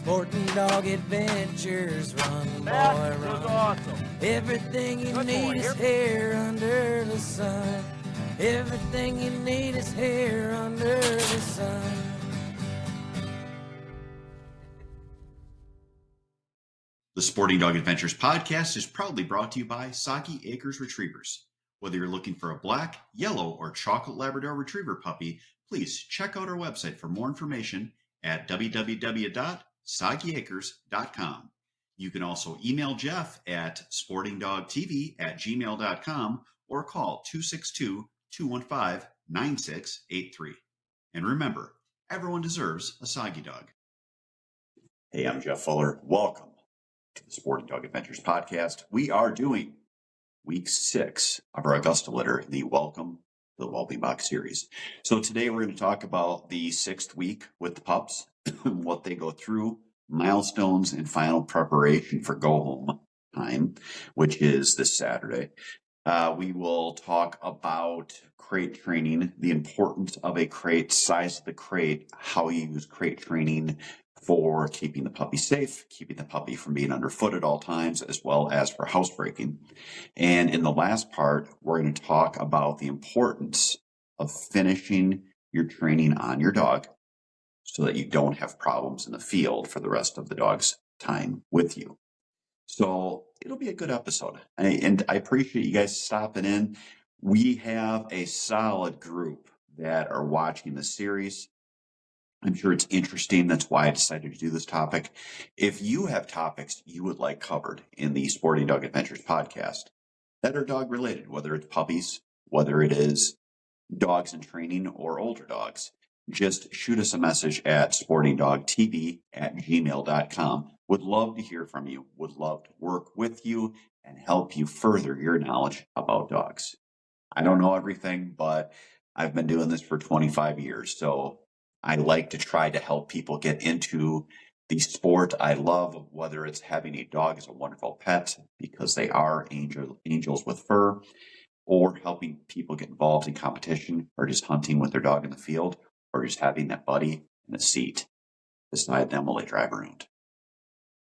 Sporting Dog Adventures, run, boy, run. Was awesome. Everything you Good need boy. is here under the sun. Everything you need is here under the sun. The Sporting Dog Adventures podcast is proudly brought to you by Soggy Acres Retrievers. Whether you're looking for a black, yellow, or chocolate Labrador Retriever puppy, please check out our website for more information at www.soggyacres.com. You can also email Jeff at sportingdogtv@gmail.com or call 262-215-9683. And remember, everyone deserves a Soggy dog. Hey, I'm Jeff Fuller. Welcome to the Sporting Dog Adventures podcast. We are doing week 6 of our Augusta litter in the Welcome to the Whelping Box series. So today we're going to talk about the 6th week with the pups, what they go through, milestones, and final preparation for go home time, which is this Saturday. We will talk about crate training, the importance of a crate, size of the crate, how you use crate training for keeping the puppy safe, keeping the puppy from being underfoot at all times, as well as for housebreaking. And in the last part, we're going to talk about the importance of finishing your training on your dog so that you don't have problems in the field for the rest of the dog's time with you. So it'll be a good episode. And I appreciate you guys stopping in. We have a solid group that are watching the series. I'm sure it's interesting. That's why I decided to do this topic. If you have topics you would like covered in the Sporting Dog Adventures podcast that are dog related, whether it's puppies, whether it is dogs in training or older dogs, just shoot us a message at sportingdogtv@gmail.com. Would love to hear from you. Would love to work with you and help you further your knowledge about dogs. I don't know everything, but I've been doing this for 25 years. So I like to try to help people get into the sport I love, whether it's having a dog as a wonderful pet because they are angels with fur, or helping people get involved in competition, or just hunting with their dog in the field, or just having that buddy in a seat beside them while they drive around.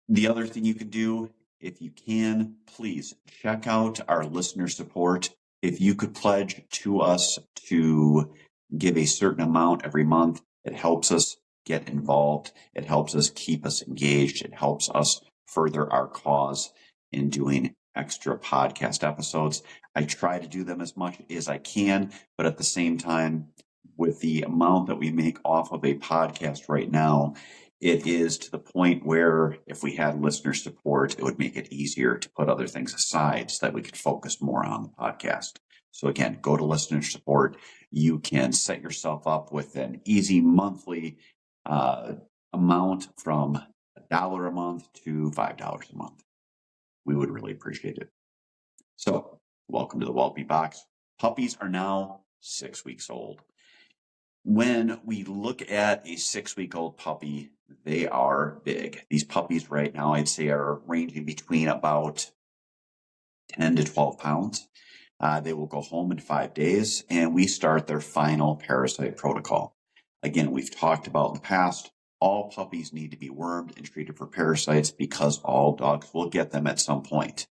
The other thing you can do, if you can, please check out our listener support. If you could pledge to us to give a certain amount every month, it helps us get involved. It helps us keep us engaged. It helps us further our cause in doing extra podcast episodes. I try to do them as much as I can, but at the same time, with the amount that we make off of a podcast right now, it is to the point where if we had listener support, it would make it easier to put other things aside so that we could focus more on the podcast. So again, go to listener support. You can set yourself up with an easy monthly amount from $1 a month to $5 a month. We would really appreciate it. So welcome to the Whelping Box. Puppies are now 6 weeks old. When we look at a 6-week-old puppy, they are big. These puppies right now, I'd say, are ranging between about 10 to 12 pounds. They will go home in 5 days, and we start their final parasite protocol. Again, we've talked about in the past, all puppies need to be wormed and treated for parasites because all dogs will get them at some point.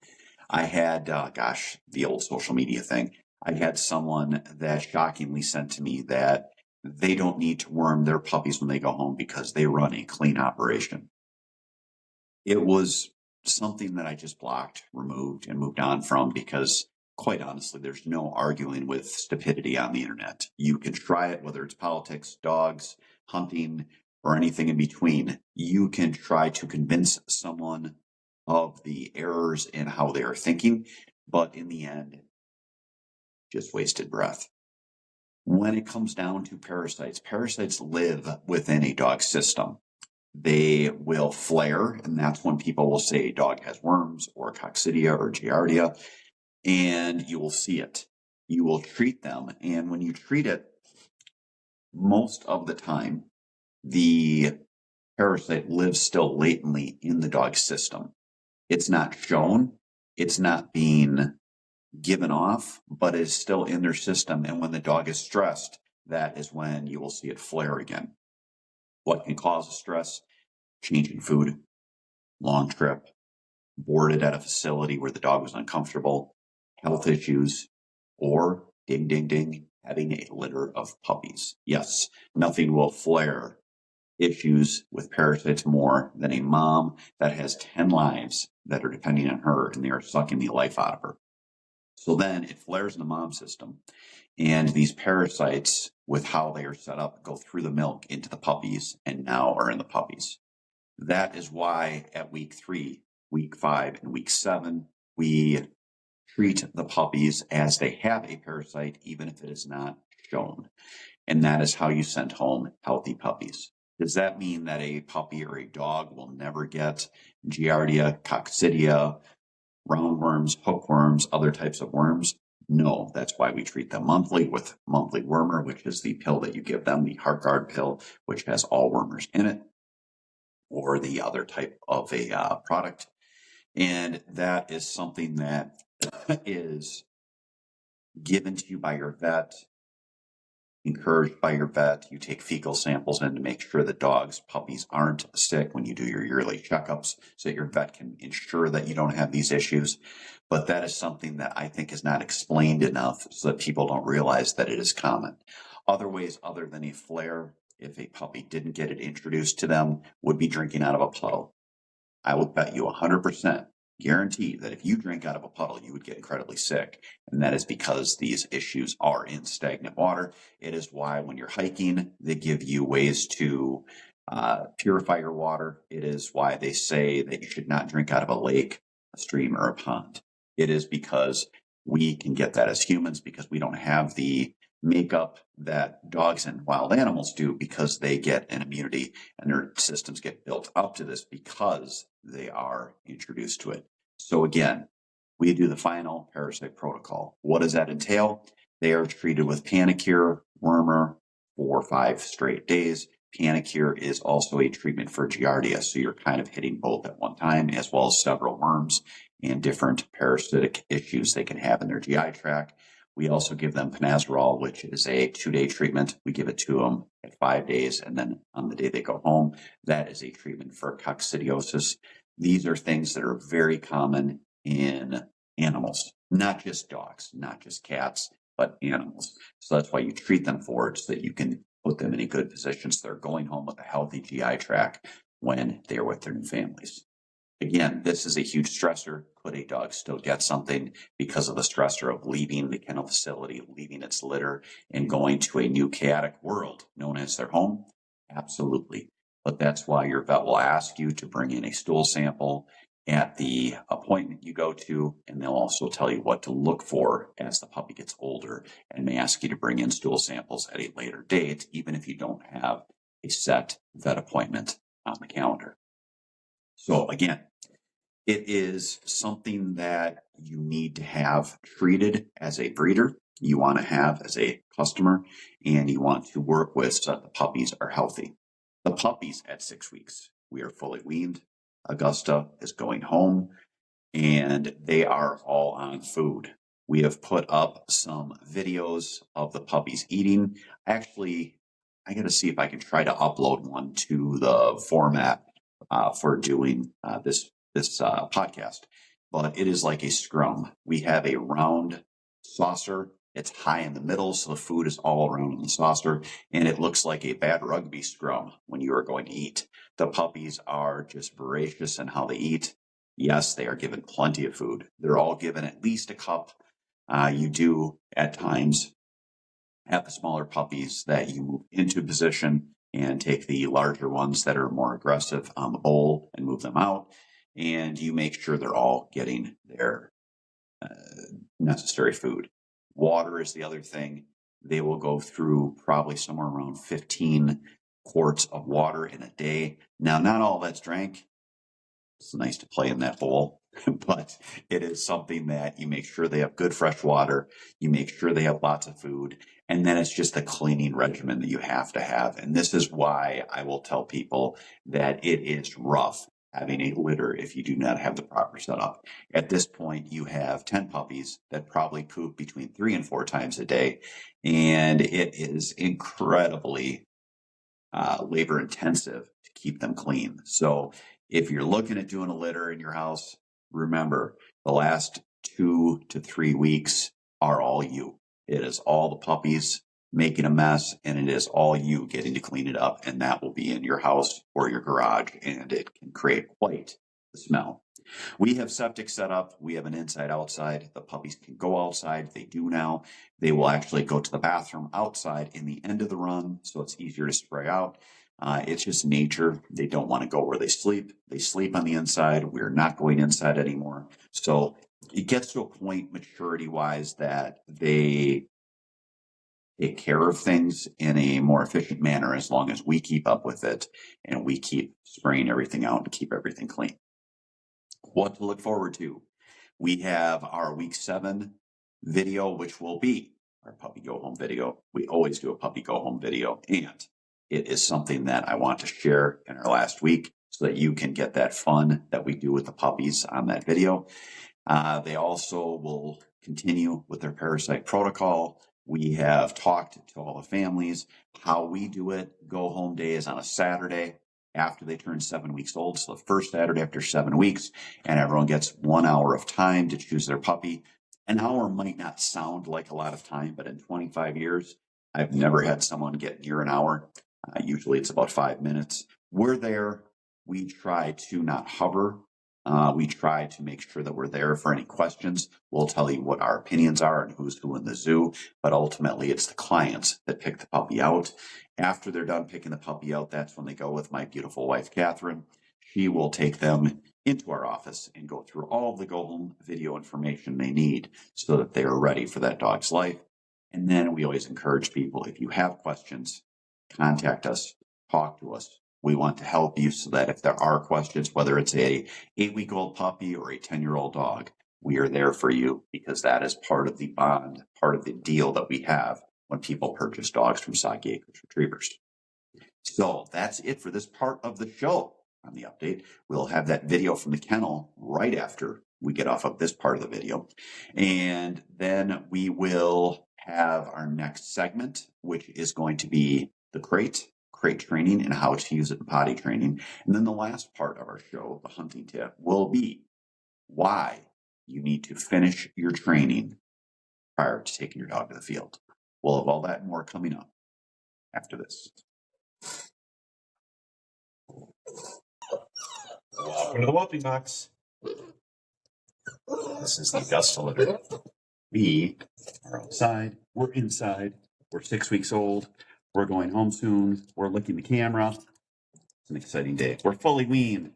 I had, the old social media thing. I had someone that shockingly sent to me that they don't need to worm their puppies when they go home because they run a clean operation. It was something that I just blocked, removed, and moved on from because, quite honestly, there's no arguing with stupidity on the internet. You can try it, whether it's politics, dogs, hunting, or anything in between. You can try to convince someone of the errors in how they are thinking, but in the end, just wasted breath. When it comes down to parasites live within a dog's system. They will flare, and that's when people will say a dog has worms or coccidia or giardia, and you will see it. You will treat them, and when you treat it, most of the time, the parasite lives still latently in the dog's system. It's not shown, it's not being given off, but it's still in their system, and when the dog is stressed, that is when you will see it flare again. What can cause stress? changing food, long trip, boarded at a facility where the dog was uncomfortable, health issues, or ding, ding, ding, having a litter of puppies. Yes, nothing will flare issues with parasites more than a mom that has 10 lives that are depending on her and they are sucking the life out of her. So then it flares in the mom system, and these parasites, with how they are set up, go through the milk into the puppies and now are in the puppies. That is why at week 3, week 5, and week 7, we treat the puppies as they have a parasite, even if it is not shown. And that is how you send home healthy puppies. Does that mean that a puppy or a dog will never get Giardia, coccidia, roundworms, hookworms, other types of worms? No, that's why we treat them monthly with monthly wormer, which is the pill that you give them, the HeartGuard pill, which has all wormers in it, or the other type of a product. And that is something that is given to you by your vet, encouraged by your vet. You take fecal samples in to make sure that dogs, puppies aren't sick when you do your yearly checkups, so that your vet can ensure that you don't have these issues. But that is something that I think is not explained enough so that people don't realize that it is common. Other ways other than a flare, if a puppy didn't get it introduced to them, would be drinking out of a puddle. I will bet you 100% guarantee that if you drink out of a puddle, you would get incredibly sick. And that is because these issues are in stagnant water. It is why when you're hiking, they give you ways to purify your water. It is why they say that you should not drink out of a lake, a stream, or a pond. It is because we can get that as humans because we don't have the makeup that dogs and wild animals do, because they get an immunity and their systems get built up to this because they are introduced to it. So again, we do the final parasite protocol. What does that entail? They are treated with Panicure, wormer, for 5 straight days. Panicure is also a treatment for Giardia, so you're kind of hitting both at one time, as well as several worms and different parasitic issues they can have in their GI tract. We also give them Panazerol, which is a 2-day treatment. We give it to them at 5 days, and then on the day they go home, that is a treatment for coccidiosis. These are things that are very common in animals, not just dogs, not just cats, but animals. So that's why you treat them for it, so that you can put them in a good position so they're going home with a healthy GI tract when they're with their new families. Again, this is a huge stressor. Could a dog still get something because of the stressor of leaving the kennel facility, leaving its litter, and going to a new chaotic world known as their home? Absolutely. But that's why your vet will ask you to bring in a stool sample at the appointment you go to, and they'll also tell you what to look for as the puppy gets older, and may ask you to bring in stool samples at a later date, even if you don't have a set vet appointment on the calendar. So again, it is something that you need to have treated as a breeder, you want to have as a customer, and you want to work with so that the puppies are healthy. The puppies at 6 weeks, we are fully weaned. Augusta is going home, and they are all on food. We have put up some videos of the puppies eating. Actually, I got to see if I can try to upload one to the format for doing this podcast, but it is like a scrum. We have a round saucer. It's high in the middle, so the food is all around in the saucer, and it looks like a bad rugby scrum when you are going to eat. The puppies are just voracious in how they eat. Yes, they are given plenty of food. They're all given at least a cup. You do, at times, have the smaller puppies that you move into position and take the larger ones that are more aggressive on the bowl and move them out. And you make sure they're all getting their necessary food. Water is the other thing. They will go through probably somewhere around 15 quarts of water in a day. Now, not all that's drank. It's nice to play in that bowl, but it is something that you make sure they have good fresh water. You make sure they have lots of food. And then it's just a cleaning regimen that you have to have. And this is why I will tell people that it is rough having a litter if you do not have the proper setup. At this point, you have 10 puppies that probably poop between 3 and 4 times a day. And it is incredibly labor intensive to keep them clean. So if you're looking at doing a litter in your house, remember the last 2 to 3 weeks are all you. It is all the puppies making a mess, and it is all you getting to clean it up, and that will be in your house or your garage, and it can create quite the smell. We have septic set up. We have an inside outside. The puppies can go outside. They do now. They will actually go to the bathroom outside in the end of the run, so it's easier to spray out. It's just nature. They don't want to go where they sleep. They sleep on the inside. We're not going inside anymore. So it gets to a point maturity wise that they take care of things in a more efficient manner as long as we keep up with it and we keep spraying everything out and keep everything clean. What to look forward to. We have our week 7 video, which will be our puppy go home video. We always do a puppy go home video, and it is something that I want to share in our last week so that you can get that fun that we do with the puppies on that video. They also will continue with their parasite protocol. We have talked to all the families how we do it. Go home day is on a Saturday after they turn 7 weeks old. So the first Saturday after 7 weeks, and everyone gets 1 hour of time to choose their puppy. An hour might not sound like a lot of time, but in 25 years, I've never had someone get near an hour. Usually it's about 5 minutes. We're there. We try to not hover. We try to make sure that we're there for any questions. We'll tell you what our opinions are and who's who in the zoo, but ultimately it's the clients that pick the puppy out. After they're done picking the puppy out, that's when they go with my beautiful wife, Catherine. She will take them into our office and go through all of the go home video information they need so that they are ready for that dog's life. And then we always encourage people, if you have questions, contact us, talk to us. We want to help you so that if there are questions, whether it's a 8-week-old puppy or a 10-year-old dog, we are there for you because that is part of the bond, part of the deal that we have when people purchase dogs from Soggy Retrievers. So that's it for this part of the show on the update. We'll have that video from the kennel right after we get off of this part of the video. And then we will have our next segment, which is going to be the crate training and how to use it in potty training. And then the last part of our show, the hunting tip, will be why you need to finish your training prior to taking your dog to the field. We'll have all that and more coming up after this. Welcome to the Whelping Box. This is the Augusta litter. We are outside. We're inside. We're 6 weeks old. We're going home soon. We're licking the camera. It's an exciting day. We're fully weaned.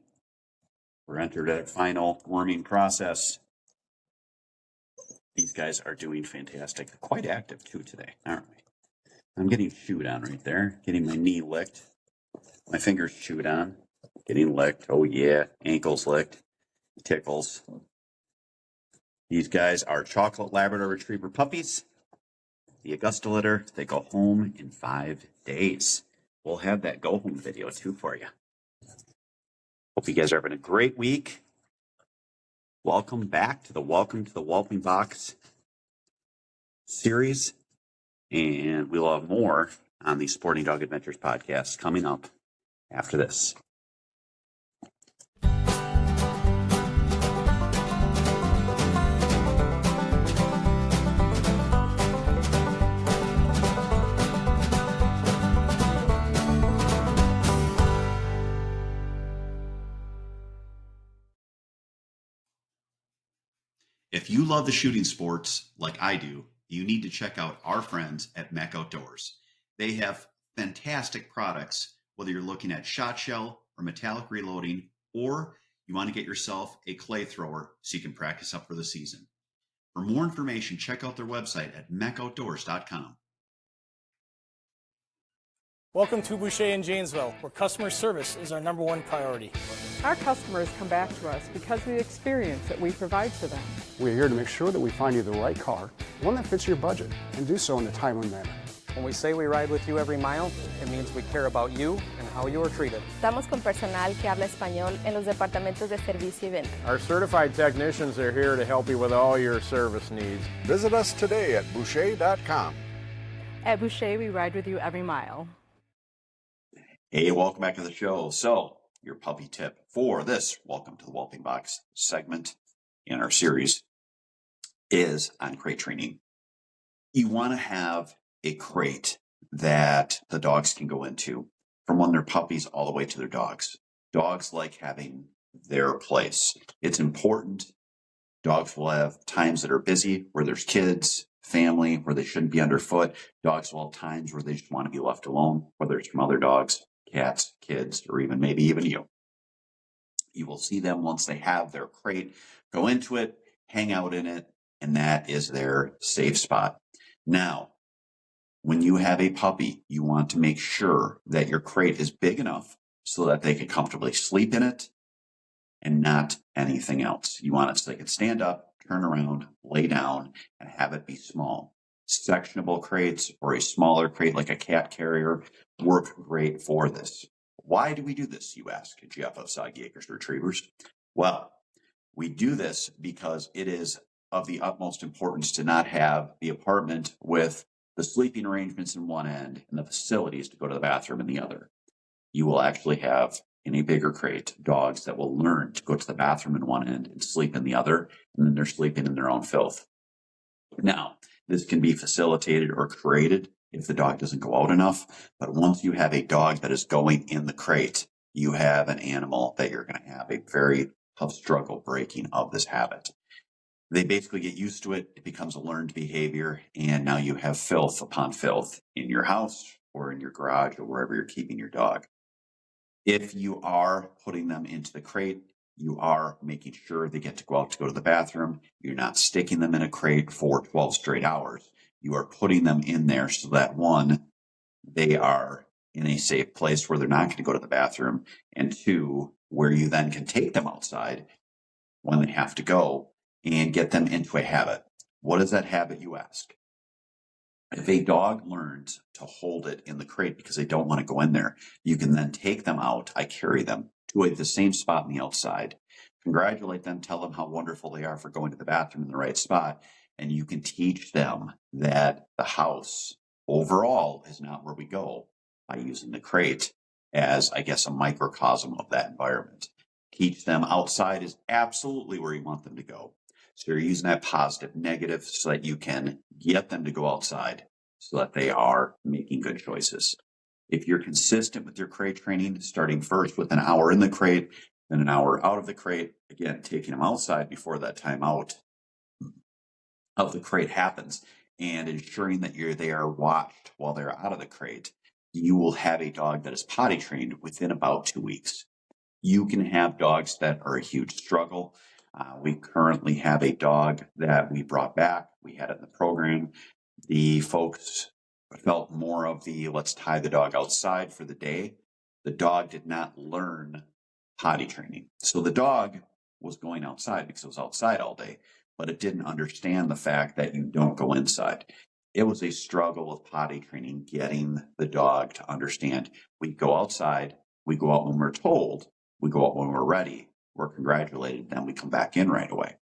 We're entered at a final worming process. These guys are doing fantastic. They're quite active too today, aren't we? I'm getting chewed on right there. Getting my knee licked. My fingers chewed on. Getting licked. Oh yeah. Ankles licked. Tickles. These guys are chocolate Labrador Retriever puppies. The Augusta litter, they go home in 5 days. We'll have that go home video too for you. Hope you guys are having a great week. Welcome back to the Whelping Box series. And we'll have more on the Sporting Dog Adventures podcast coming up after this. If you love the shooting sports like I do, you need to check out our friends at Mech Outdoors. They have fantastic products, whether you're looking at shot shell or metallic reloading, or you want to get yourself a clay thrower so you can practice up for the season. For more information, check out their website at mechoutdoors.com. Welcome to Boucher in Janesville, where customer service is our #1 priority. Our customers come back to us because of the experience that we provide for them. We're here to make sure that we find you the right car, one that fits your budget, and do so in a timely manner. When we say we ride with you every mile, it means we care about you and how you are treated. Estamos con personal que habla español en los departamentos de servicio y venta. Our certified technicians are here to help you with all your service needs. Visit us today at Boucher.com. At Boucher, we ride with you every mile. Hey, welcome back to the show. So, your puppy tip for this Welcome to the Whelping Box segment in our series is on crate training. You want to have a crate that the dogs can go into from when they're puppies all the way to their dogs. Dogs like having their place. It's important. Dogs will have times that are busy where there's kids, family, where they shouldn't be underfoot. Dogs will have times where they just want to be left alone, whether it's from other dogs, cats, kids, or maybe even you. You will see them once they have their crate, go into it, hang out in it, and that is their safe spot. Now, when you have a puppy, you want to make sure that your crate is big enough so that they can comfortably sleep in it and not anything else. You want it so they can stand up, turn around, lay down, and have it be small. Sectionable crates or a smaller crate like a cat carrier work great for this. Why do we do this, you ask, Jeff of Soggy Acres Retrievers? Well, we do this because it is of the utmost importance to not have the apartment with the sleeping arrangements in one end and the facilities to go to the bathroom in the other. You will actually have, in a bigger crate, dogs that will learn to go to the bathroom in one end and sleep in the other, and then they're sleeping in their own filth. Now, this can be facilitated or created if the dog doesn't go out enough, but once you have a dog that is going in the crate, you have an animal that you're going to have a very tough struggle breaking of this habit. They basically get used to it. It becomes a learned behavior, and now you have filth upon filth in your house or in your garage or wherever you're keeping your dog. If you are putting them into the crate, you are making sure they get to go out to go to the bathroom. You're not sticking them in a crate for 12 straight hours. You are putting them in there so that, one, they are in a safe place where they're not going to go to the bathroom, and two, where you then can take them outside when they have to go and get them into a habit. What is that habit, you ask? If a dog learns to hold it in the crate because they don't want to go in there, you can then take them out. I carry them to the same spot on the outside, congratulate them, tell them how wonderful they are for going to the bathroom in the right spot, and you can teach them that the house overall is not where we go by using the crate as, I guess, a microcosm of that environment. Teach them outside is absolutely where you want them to go. So you're using that positive, negative, so that you can get them to go outside so that they are making good choices. If you're consistent with your crate training, starting first with an hour in the crate, then an hour out of the crate, again, taking them outside before that time out of the crate happens, and ensuring that they are watched while they're out of the crate, you will have a dog that is potty trained within about 2 weeks. You can have dogs that are a huge struggle. We currently have a dog that we brought back. We had it in the program. The folks felt more of the let's tie the dog outside for the day. The dog did not learn potty training. So the dog was going outside because it was outside all day, but it didn't understand the fact that you don't go inside. It was a struggle with potty training, getting the dog to understand we go outside, we go out when we're told, we go out when we're ready, we're congratulated, then we come back in right away.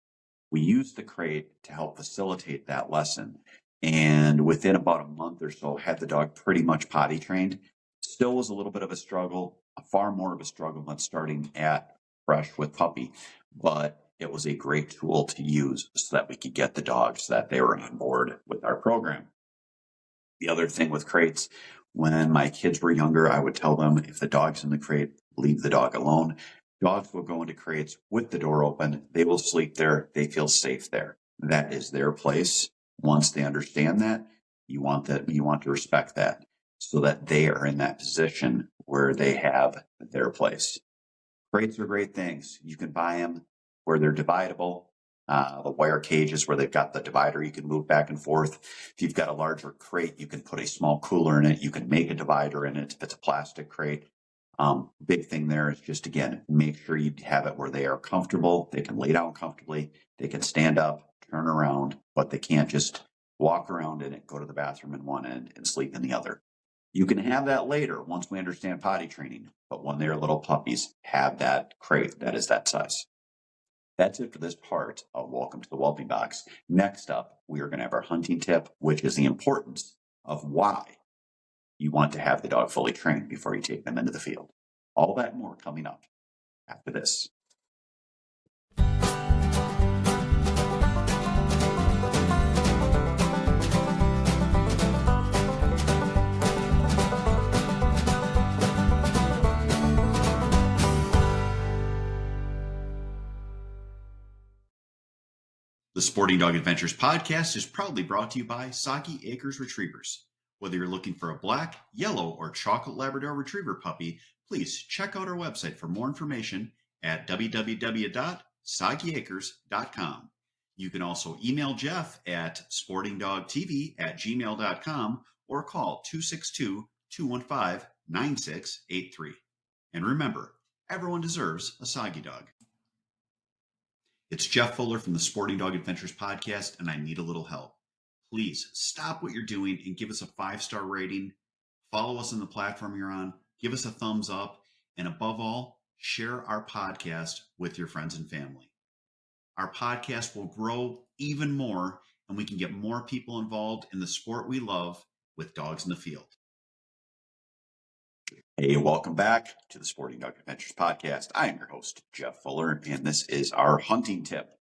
We used the crate to help facilitate that lesson. And within about a month or so, had the dog pretty much potty trained. Still was a little bit of a struggle, far more of a struggle than starting at fresh with puppy. But it was a great tool to use so that we could get the dogs that they were on board with our program. The other thing with crates, when my kids were younger, I would tell them if the dog's in the crate, leave the dog alone. Dogs will go into crates with the door open. They will sleep there. They feel safe there. That is their place. Once they understand that, you want to respect that so that they are in that position where they have their place. Crates are great things. You can buy them where they're dividable. The wire cages where they've got the divider, you can move back and forth. If you've got a larger crate, you can put a small cooler in it. You can make a divider in it if it's a plastic crate. Big thing there is just, again, make sure you have it where they are comfortable. They can lay down comfortably. They can stand up, turn around, but they can't just walk around in it, go to the bathroom in one end and sleep in the other. You can have that later once we understand potty training, but when they're little puppies, have that crate that is that size. That's it for this part of Welcome to the Whelping Box. Next up, we are going to have our hunting tip, which is the importance of why You want to have the dog fully trained before you take them into the field. All that and more coming up after this. The Sporting Dog Adventures podcast is proudly brought to you by Soggy Acres Retrievers. Whether you're looking for a black, yellow, or chocolate Labrador Retriever puppy, please check out our website for more information at www.soggyacres.com. You can also email Jeff at sportingdogtv@gmail.com or call 262-215-9683. And remember, everyone deserves a Soggy dog. It's Jeff Fuller from the Sporting Dog Adventures podcast, and I need a little help. Please stop what you're doing and give us a 5-star rating. Follow us on the platform you're on. Give us a thumbs up. And above all, share our podcast with your friends and family. Our podcast will grow even more, and we can get more people involved in the sport we love with dogs in the field. Hey, welcome back to the Sporting Dog Adventures podcast. I am your host, Jeff Fuller, and this is our hunting tip.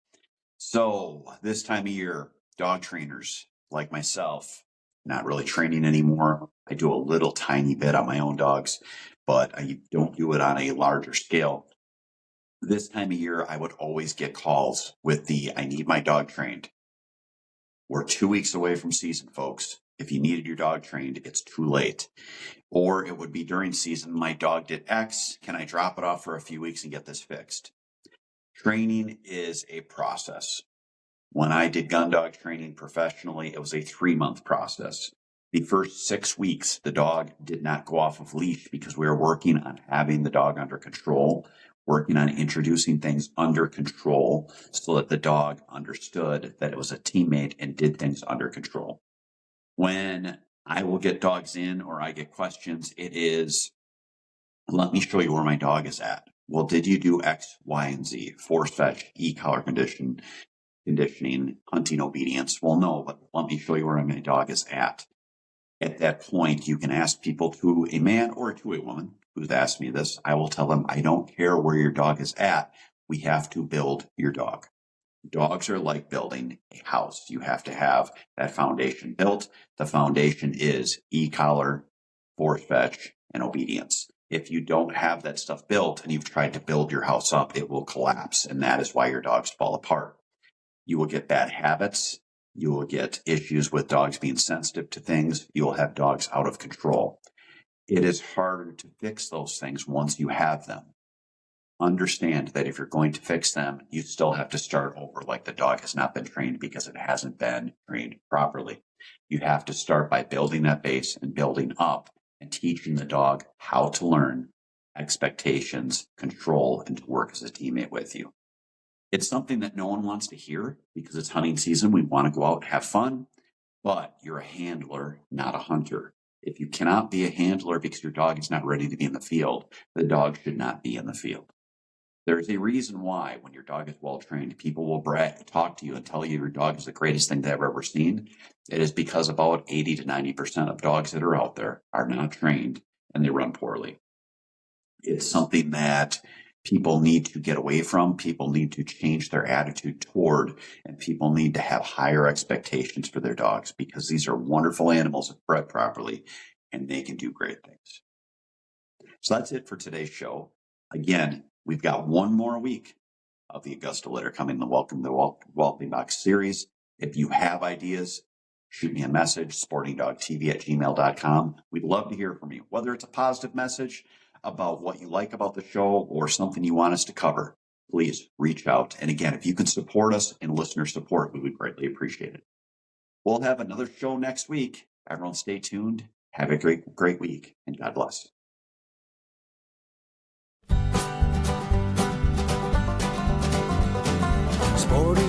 So this time of year, dog trainers like myself, not really training anymore. I do a little tiny bit on my own dogs, but I don't do it on a larger scale. This time of year, I would always get calls with I need my dog trained. We're 2 weeks away from season, folks. If you needed your dog trained, it's too late. Or it would be during season, my dog did X. Can I drop it off for a few weeks and get this fixed? Training is a process. When I did gun dog training professionally, it was a 3-month process. The first 6 weeks, the dog did not go off of leash because we were working on having the dog under control, working on introducing things under control so that the dog understood that it was a teammate and did things under control. When I will get dogs in or I get questions, it is, let me show you where my dog is at. Well, did you do X, Y, and Z? Force fetch, e-collar conditioning, hunting obedience? Well, no, but let me show you where my dog is at. At that point, you can ask people, to a man or to a woman who's asked me this. I will tell them, I don't care where your dog is at. We have to build your dog. Dogs are like building a house. You have to have that foundation built. The foundation is e-collar, force fetch, and obedience. If you don't have that stuff built and you've tried to build your house up, it will collapse. And that is why your dogs fall apart. You will get bad habits. You will get issues with dogs being sensitive to things. You will have dogs out of control. It is harder to fix those things once you have them. Understand that if you're going to fix them, you still have to start over, like the dog has not been trained because it hasn't been trained properly. You have to start by building that base and building up and teaching the dog how to learn expectations, control, and to work as a teammate with you. It's something that no one wants to hear because it's hunting season. We want to go out and have fun, but you're a handler, not a hunter. If you cannot be a handler because your dog is not ready to be in the field, the dog should not be in the field. There's a reason why when your dog is well trained, people will talk to you and tell you your dog is the greatest thing they've ever seen. It is because about 80 to 90% of dogs that are out there are not trained and they run poorly. It's something that people need to get away from. People need to change their attitude toward, and people need to have higher expectations for their dogs because these are wonderful animals if bred properly and they can do great things. So that's it for today's show. Again, we've got one more week of the Augusta litter coming, the Whelping Box series. If you have ideas, shoot me a message, sportingdogtv@gmail.com. We'd love to hear from you, whether it's a positive message about what you like about the show or something you want us to cover. Please reach out. And again, if you can support us in listener support, we would greatly appreciate it. We'll have another show next week. Everyone stay tuned. Have a great week, and God bless. Sporting